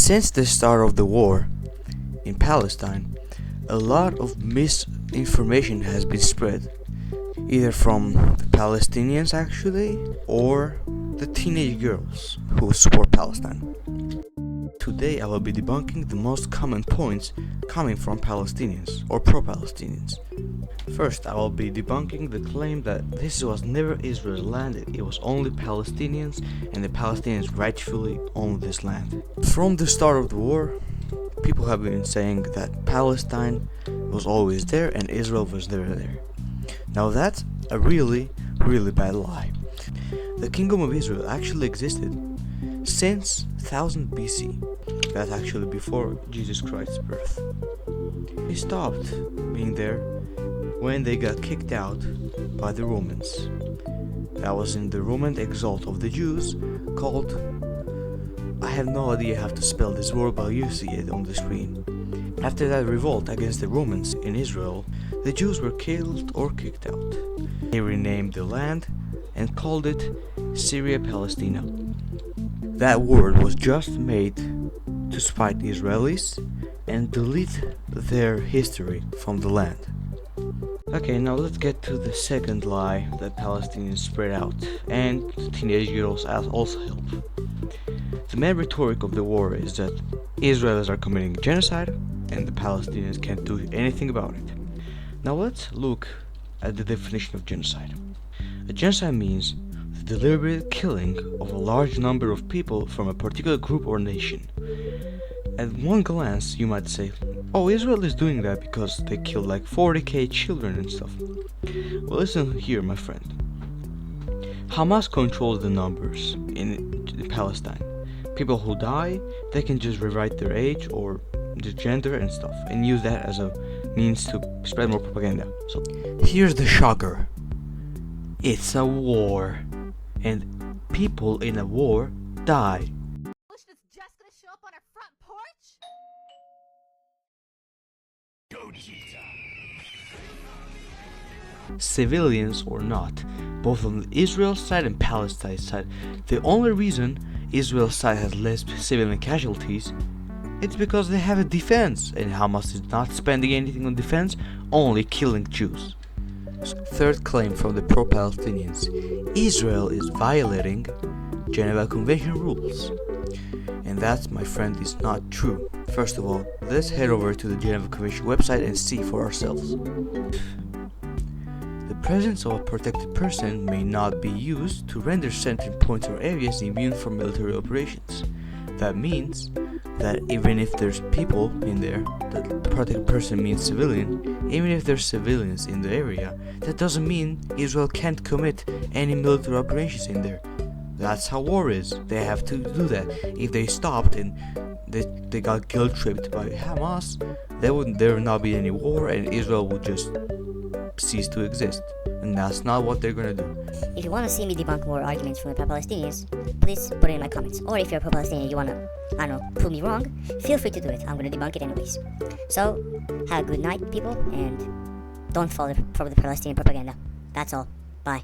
Since the start of the war in Palestine, a lot of misinformation has been spread, either from the Palestinians actually, or the teenage girls who support Palestine. Today I will be debunking the most common points coming from Palestinians or pro-Palestinians. First, I will be debunking the claim that this was never Israel's land, it was only Palestinians, and the Palestinians rightfully own this land. From the start of the war, people have been saying that Palestine was always there and Israel was never there. Now that's a really bad lie. The Kingdom of Israel actually existed since 1000 BC. That's actually before Jesus Christ's birth. It stopped being there when they got kicked out by the Romans. That was in the Roman exalt of the Jews called, I have no idea how to spell this word, but you see it on the screen. After that revolt against the Romans in Israel, the Jews were killed or kicked out. They renamed the land and called it Syria Palestina. That word was just made to spite the Israelis and delete their history from the land. Okay, now let's get to the second lie that Palestinians spread out, and teenage girls also help. The main rhetoric of the war is that Israelis are committing genocide and the Palestinians can't do anything about it. Now let's look at the definition of genocide. A genocide means the deliberate killing of a large number of people from a particular group or nation. At one glance, you might say, oh, Israel is doing that because they killed like 40,000 children and stuff. Well, listen here, my friend. Hamas controls the numbers in Palestine. People who die, they can just rewrite their age or their gender and stuff and use that as a means to spread more propaganda. So here's the shocker. It's a war, and people in a war die. Just gonna show up on our front porch? Civilians or not, both on the Israel side and Palestine side, the only reason Israel's side has less civilian casualties, it's because they have a defense, and Hamas is not spending anything on defense, only killing Jews. Third claim from the pro-Palestinians, Israel is violating Geneva Convention rules. And that, my friend, is not true. First of all, let's head over to the Geneva Convention website and see for ourselves. The presence of a protected person may not be used to render certain points or areas immune from military operations. That means that even if there's people in there, the protected person means civilian, even if there's civilians in the area, that doesn't mean Israel can't commit any military operations in there. That's how war is. They have to do that. If they stopped and they got guilt-tripped by Hamas, there would not be any war and Israel would just cease to exist. And that's not what they're gonna do. If you want to see me debunk more arguments from the pro-Palestinians, please put it in my comments. Or if you're a pro-Palestinian, you want to, prove me wrong, feel free to do it. I'm going to debunk it anyways. So, have a good night, people, and don't fall for the Palestinian propaganda. That's all. Bye.